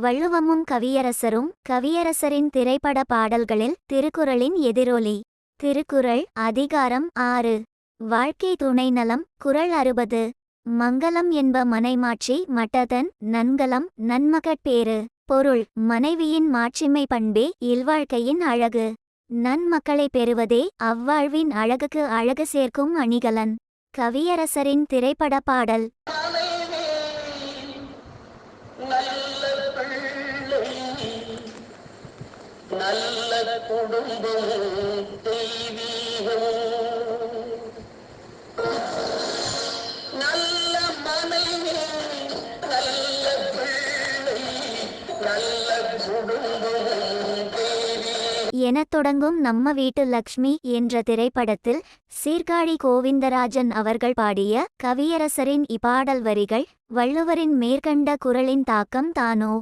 வள்ளுவமும் கவியரசரும். கவியரசரின் திரைப்பட பாடல்களில் திருக்குறளின் எதிரொலி. திருக்குறள் அதிகாரம் 6. வாழ்க்கை துணை நலம். குறள் 60. மங்கலம் என்ப மனைமாட்சி மட்டதன் நன்கலம் நன்மகட்பேறு. பொருள்: மனைவியின் மாட்சிமை பண்பே இல்வாழ்க்கையின் அழகு. நன்மக்களை பெறுவதே அவ்வாழ்வின் அழகுக்கு அழகு சேர்க்கும் அணிகலன். கவியரசரின் திரைப்பட பாடல். நல்ல குடும்பம் தெய்வீகம். நல்ல மனைவி நல்ல பிள்ளை நல்ல குடும்பம் தெய்வீகம் எனத் தொடங்கும் நம்ம வீட்டு லக்ஷ்மி என்ற திரைப்படத்தில் சீர்காழி கோவிந்தராஜன் அவர்கள் பாடிய கவியரசரின் இப்பாடல் வரிகள் வள்ளுவரின் மேற்கண்ட குறளின் தாக்கம் தானோ.